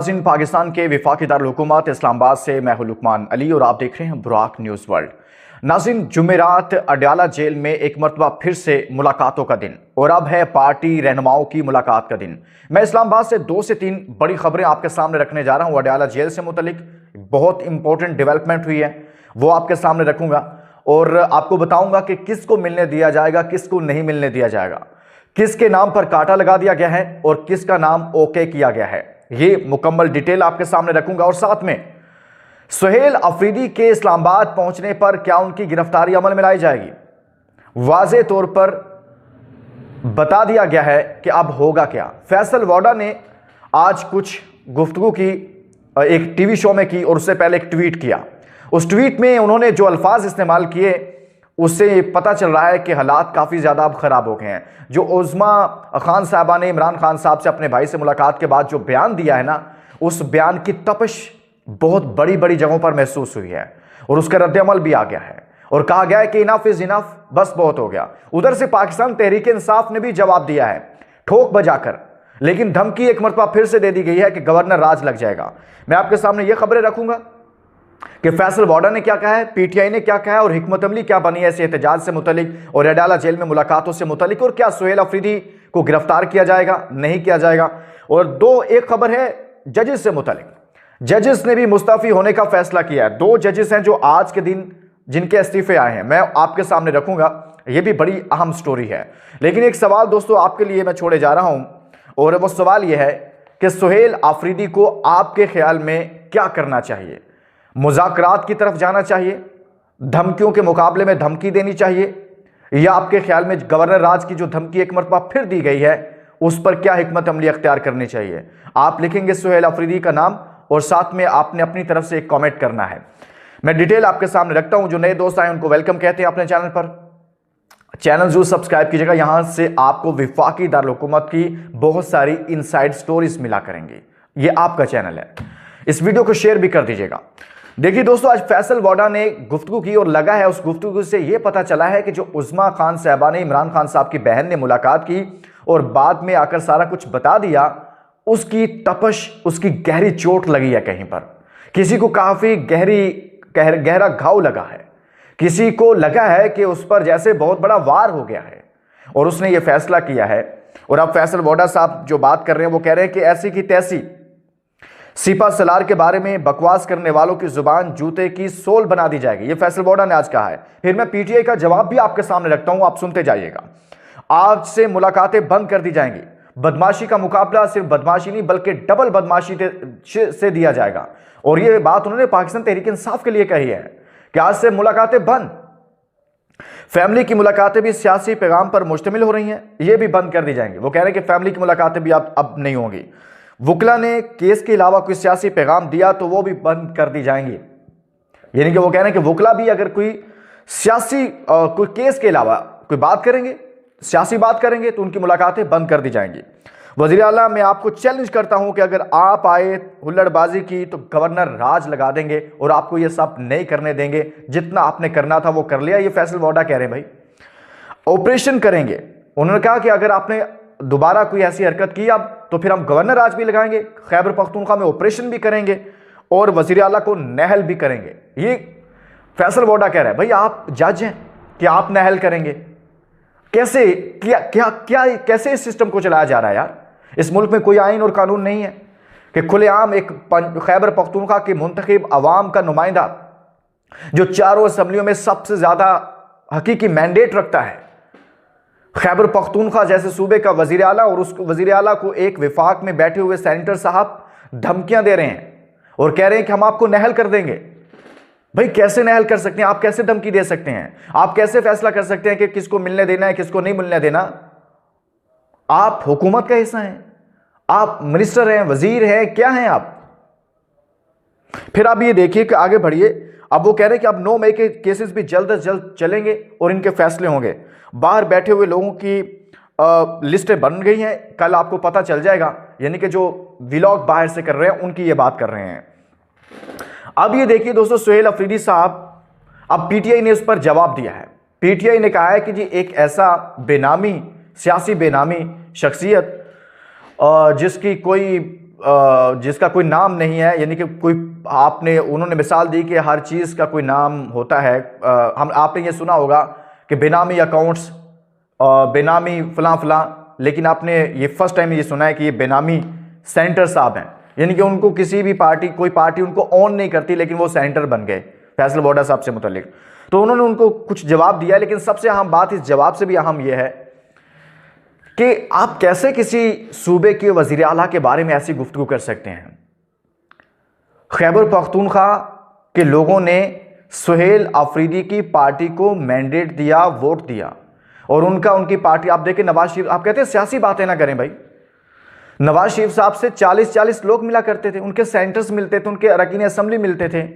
नाज़रीन, पाकिस्तान के वफाकी दारुल हुकूमत इस्लामाबाद से मैं हूं लुकमान अली और आप देख रहे हैं बुराक न्यूज़ वर्ल्ड। नाज़रीन, जुमेरात अडयाला जेल में एक मरतबा फिर से मुलाकातों का दिन और अब है पार्टी रहनुमाओं की मुलाकात का दिन। मैं इस्लामाबाद से 2 से 3 बड़ी खबरें आपके सामने रखने जा रहा हूं। अडयाला जेल से मुतलिक बहुत इंपॉर्टेंट डेवलपमेंट हुई है, वो आपके सामने रखूंगा और आपको बताऊंगा कि किसको मिलने दिया जाएगा, किसको नहीं मिलने दिया जाएगा, किसके नाम पर कांटा लगा दिया गया है और किसका नाम ओके किया गया है। ये मुकम्मल डिटेल आपके सामने रखूंगा और साथ में सुहेल अफरीदी के इस्लामाबाद पहुंचने पर क्या उनकी गिरफ्तारी अमल में लाई जाएगी, वाज़े तौर पर बता दिया गया है कि अब होगा क्या। फैसल वोडा ने आज कुछ गुफ्तगू की एक टीवी शो में की और उससे पहले एक ट्वीट किया। उस ट्वीट में उन्होंने जो अल्फाज इस्तेमाल किए उससे पता चल रहा है कि हालात काफ़ी ज़्यादा अब ख़राब हो गए हैं। जो उज़्मा खान साहबा ने इमरान खान साहब से अपने भाई से मुलाकात के बाद जो बयान दिया है ना, उस बयान की तपश बहुत बड़ी बड़ी जगहों पर महसूस हुई है और उसका रद्द-ए-अमल भी आ गया है और कहा गया है कि इनफ इज़ इनफ, बस बहुत हो गया। उधर से पाकिस्तान तहरीक इंसाफ ने भी जवाब दिया है ठोक बजाकर, लेकिन धमकी एक मरतबा फिर से दे दी गई है कि गवर्नर राज लग जाएगा। मैं आपके सामने ये खबरें रखूंगा कि फैसल वोडा ने क्या कहा है, पीटीआई ने क्या कहा है और हिकमत अमली क्या बनी है इस एहतजाज से मुतलिक और अडयाला जेल में मुलाकातों से मुतलिक, और क्या सुहेल अफरीदी को गिरफ्तार किया जाएगा, नहीं किया जाएगा। और एक खबर है जजेस से मुतलिक। जजेस ने भी मुस्तफी होने का फैसला किया है। 2 जजेस हैं जो आज के दिन जिनके इस्तीफे आए हैं, मैं आपके सामने रखूंगा। यह भी बड़ी अहम स्टोरी है। लेकिन एक सवाल दोस्तों आपके लिए मैं छोड़े जा रहा हूं और वो सवाल यह है कि सुहेल अफरीदी को आपके ख्याल में क्या करना चाहिए? मुज़ाकरात की तरफ जाना चाहिए, धमकियों के मुकाबले में धमकी देनी चाहिए, या आपके ख्याल में गवर्नर राज की जो धमकी एक मरतबा फिर दी गई है उस पर क्या हिकमत अमली अख्तियार करनी चाहिए? आप लिखेंगे सुहेल अफरीदी का नाम और साथ में आपने अपनी तरफ से एक कमेंट करना है। मैं डिटेल आपके सामने रखता हूं। जो नए दोस्त आए उनको वेलकम कहते हैं अपने चैनल पर। चैनल जरूर सब्सक्राइब कीजिएगा, यहां से आपको वफाकी दारुल हुकूमत की बहुत सारी इनसाइड स्टोरीज मिला करेंगी। ये आपका चैनल है, इस वीडियो को शेयर भी कर दीजिएगा। देखिए दोस्तों, आज फैसल वोडा ने गुफ्तगू की और लगा है उस गुफ्तगू से यह पता चला है कि जो उज़्मा खान साहबा ने इमरान खान साहब की बहन ने मुलाकात की और बाद में आकर सारा कुछ बता दिया, उसकी तपश, उसकी गहरी चोट लगी है कहीं पर। किसी को काफी गहरा घाव लगा है, किसी को लगा है कि उस पर जैसे बहुत बड़ा वार हो गया है और उसने ये फैसला किया है। और अब फैसल वोडा साहब जो बात कर रहे हैं वो कह रहे हैं कि ऐसी की तैसी सिपा सलार के बारे में बकवास करने वालों की जुबान जूते की सोल बना दी जाएगी। ये फैसल वोडा ने आज कहा है। फिर मैं पीटीआई का जवाब भी आपके सामने रखता हूं, आप सुनते जाइएगा। आज से मुलाकातें बंद कर दी जाएंगी। बदमाशी का मुकाबला सिर्फ बदमाशी नहीं बल्कि डबल बदमाशी से दिया जाएगा। और यह बात उन्होंने पाकिस्तान तहरीक इंसाफ के लिए कही है कि आज से मुलाकातें बंद। फैमिली की मुलाकातें भी सियासी पैगाम पर मुश्तमिल हो रही हैं, ये भी बंद कर दी जाएंगी। वो कह रहे हैं कि फैमिली की मुलाकातें भी अब नहीं होंगी। वुकला ने केस के अलावा कोई सियासी पैगाम दिया तो वो भी बंद कर दी जाएंगी। यानी कि वो कह रहे हैं कि वुकला भी अगर कोई सियासी कोई केस के अलावा कोई बात करेंगे, सियासी बात करेंगे, तो उनकी मुलाकातें बंद कर दी जाएंगी। वज़ीर आला, मैं आपको चैलेंज करता हूं कि अगर आप आए हुल्लड़बाजी की तो गवर्नर राज लगा देंगे और आपको ये सब नहीं करने देंगे। जितना आपने करना था वो कर लिया। ये फैसल वोडा कह रहे हैं भाई ऑपरेशन करेंगे। उन्होंने कहा कि अगर आपने दोबारा कोई ऐसी हरकत की अब तो फिर हम गवर्नर राज भी लगाएंगे, खैबर पख्तूनख्वा में ऑपरेशन भी करेंगे और वज़ीर आला को नहल भी करेंगे। ये फैसल वोडा कह रहे हैं। भाई आप जज हैं कि आप नहल करेंगे? कैसे कैसे इस सिस्टम को चलाया जा रहा है यार? इस मुल्क में कोई आइन और कानून नहीं है कि खुलेआम एक खैबर पख्तूनख्वा के मुंतखब अवाम का नुमाइंदा जो चारों असम्बलियों में सबसे ज्यादा हकीकी मैंडेट रखता है, खैबर पख्तूनख्वा जैसे सूबे का वजीर आला, और उस वजीर आला को एक विफाक में बैठे हुए सेनेटर साहब धमकियां दे रहे हैं और कह रहे हैं कि हम आपको नहल कर देंगे। भाई कैसे नहल कर सकते हैं आप? कैसे धमकी दे सकते हैं आप? कैसे फैसला कर सकते हैं कि किसको मिलने देना है, किसको नहीं मिलने देना? आप हुकूमत का हिस्सा हैं, आप मिनिस्टर हैं, वजीर हैं, क्या हैं आप? फिर आप ये देखिए कि आगे बढ़िए। अब वो कह रहे हैं कि अब 9 मई के केसेस भी जल्द अज जल्द चलेंगे और इनके फैसले होंगे। बाहर बैठे हुए लोगों की लिस्टें बन गई हैं, कल आपको पता चल जाएगा। यानी कि जो व्लॉग बाहर से कर रहे हैं उनकी ये बात कर रहे हैं। अब ये देखिए दोस्तों, सुहेल अफरीदी साहब, अब पीटीआई ने उस पर जवाब दिया है। पीटीआई ने कहा है कि जी एक ऐसा बेनामी सियासी बेनामी शख्सियत जिसकी कोई जिसका कोई नाम नहीं है, यानी कि कोई उन्होंने मिसाल दी कि हर चीज़ का कोई नाम होता है। आपने ये सुना होगा कि बेनामी अकाउंट्स, बेनामी फलां फलां, लेकिन आपने ये फर्स्ट टाइम ये सुना है कि ये बेनामी सेंटर साहब हैं, यानी कि उनको किसी भी पार्टी, कोई पार्टी उनको ऑन नहीं करती, लेकिन वो सेंटर बन गए फैसल वोडा साहब से मुतल्लिक। तो उन्होंने उनको कुछ जवाब दिया, लेकिन सबसे अहम बात इस जवाब से भी अहम यह है कि आप कैसे किसी सूबे के वजीर आला के बारे में ऐसी गुफ्तगू कर सकते हैं। खैबर पख्तूनख्वा के लोगों ने सुहेल अफरीदी की पार्टी को मैंडेट दिया, वोट दिया, और उनकी पार्टी, आप देखें नवाज शरीफ, आप कहते हैं सियासी बातें ना करें भाई, नवाज शरीफ साहब से 40-40 लोग मिला करते थे, उनके सेंटर्स मिलते थे, उनके अरकान असेंबली मिलते थे,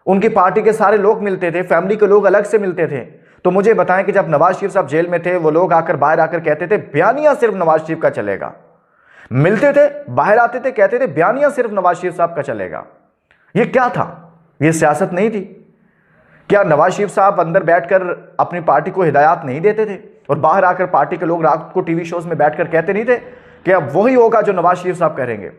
उनकी पार्टी के सारे लोग मिलते थे, फैमिली के लोग अलग से मिलते थे। तो मुझे बताएं कि जब नवाज शरीफ साहब जेल में थे, वो लोग आकर बाहर आकर कहते थे बयानिया सिर्फ नवाज शरीफ का चलेगा, मिलते थे, बाहर आते थे, कहते थे बयानिया सिर्फ नवाज शरीफ साहब का चलेगा। ये क्या था? ये सियासत नहीं थी क्या? नवाज शरीफ साहब अंदर बैठकर अपनी पार्टी को हिदायत नहीं देते थे, और बाहर आकर पार्टी के लोग रात को टीवी शोज में बैठकर कहते नहीं थे कि अब वही होगा जो नवाज शरीफ साहब करेंगे?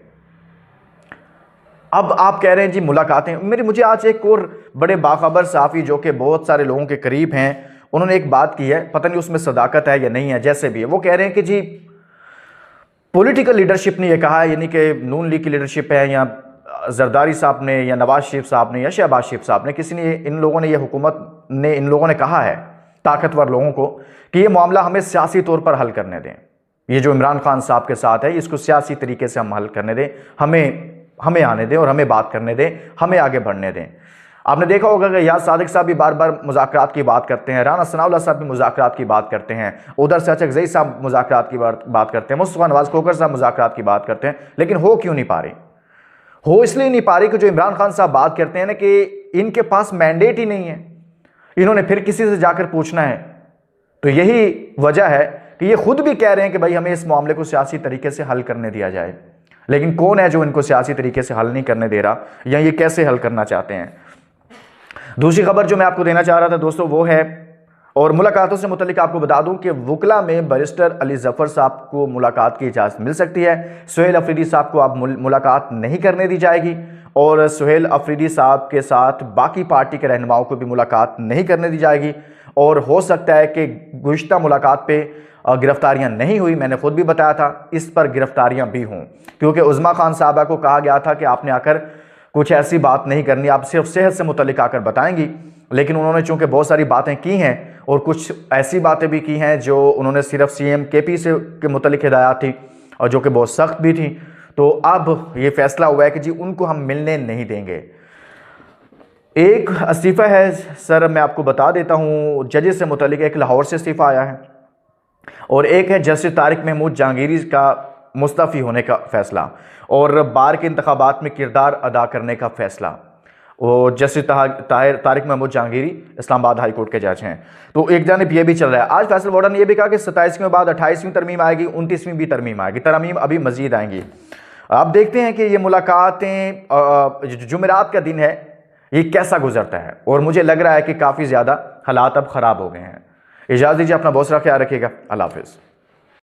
अब आप कह रहे हैं जी मुलाकातें। मुझे आज एक और बड़े बाखबर सहाफ़ी जो कि बहुत सारे लोगों के करीब हैं, उन्होंने एक बात की है, पता नहीं उसमें सदाकत है या नहीं है, जैसे भी है, वो कह रहे हैं कि जी पॉलिटिकल लीडरशिप ने यह कहा है, यानी कि नून लीग की लीडरशिप है, या जरदारी साहब ने, या नवाज शरीफ साहब ने, या शहबाज शरीफ साहब ने, किसी ने, इन लोगों ने, यह हुकूमत ने, इन लोगों ने कहा है ताकतवर लोगों को कि ये मामला हमें सियासी तौर पर हल करने दें, ये जो इमरान खान साहब के साथ है इसको सियासी तरीके से हम हल करने दें, हमें आने दें और हमें बात करने दें, हमें आगे बढ़ने दें। आपने देखा होगा कि याद सादिक साहब भी बार बार मुज़ाकरात की बात करते हैं, राना सनाउल्लाह साहब भी मुज़ाकरात की बात करते हैं, उधर से अचक ज़ई साहब मुज़ाकरात की बात करते हैं, मुस्तफ़ा नवाज़ खोखर साहब मुज़ाकरात की बात करते हैं, लेकिन हो क्यों नहीं पा रही? हो इसलिए नहीं पा रही कि जो इमरान खान साहब बात करते हैं ना, कि इनके पास मैंडेट ही नहीं है, इन्होंने फिर किसी से जाकर पूछना है। तो यही वजह है कि ये खुद भी कह रहे हैं कि भाई हमें इस मामले को सियासी तरीके से हल करने दिया जाए, लेकिन कौन है जो इनको सियासी तरीके से हल नहीं करने दे रहा, या ये कैसे हल करना चाहते हैं। दूसरी खबर जो मैं आपको देना चाह रहा था दोस्तों वो है, और मुलाकातों से मुतल्लिक आपको बता दूं कि वकला में बैरिस्टर अली जफ़र साहब को मुलाकात की इजाज़त मिल सकती है। सुहेल अफरीदी साहब को अब मुलाकात नहीं करने दी जाएगी, और सुहेल अफरीदी साहब के साथ बाकी पार्टी के रहनुमाओं को भी मुलाकात नहीं करने दी जाएगी। और हो सकता है कि गुज़िश्ता मुलाकात पे गिरफ्तारियां नहीं हुई, मैंने खुद भी बताया था, इस पर गिरफ्तारियां भी हों, क्योंकि उज़्मा खान साहबा को कहा गया था कि आपने आकर कुछ ऐसी बात नहीं करनी, आप सिर्फ सेहत से मुतल्लिक आकर बताएंगी, लेकिन उन्होंने चूंकि बहुत सारी बातें की हैं और कुछ ऐसी बातें भी की हैं जो उन्होंने सिर्फ CM KP से के मुतल्लिक हिदायत थी, और जो कि बहुत सख्त भी थी। तो अब ये फैसला हुआ है कि जी उनको हम मिलने नहीं देंगे। एक इस्तीफ़ा है सर, मैं आपको बता देता हूँ, जजेस से मुतल्लिक एक लाहौर से इस्तीफ़ा आया है, और एक है जस्टिस तारिक महमूद जहांगीरी का मुस्तफ़ी होने का फ़ैसला, और बार के इंतखाबात में किरदार अदा करने का फ़ैसला। वो justice Tariq Mahmood Jahangiri Islamabad high court के जज हैं। तो एक जानिब ये भी चल रहा है, आज फैसल वोडा ने यह भी कहा कि 27वीं के बाद 28वीं तरमीम आएगी, 29वीं भी तरमीम आएगी, तरमीम अभी मज़ीद आएंगी। आप देखते हैं कि ये मुलाकातें, जुमेरात का दिन है, ये कैसा गुजरता है, और मुझे लग रहा है कि काफ़ी ज़्यादा हालात अब ख़राब हो गए हैं। इजाज़त दीजिए, अपना बहुत सारा ख्याल रखिएगा, अल्लाह हाफ़िज़।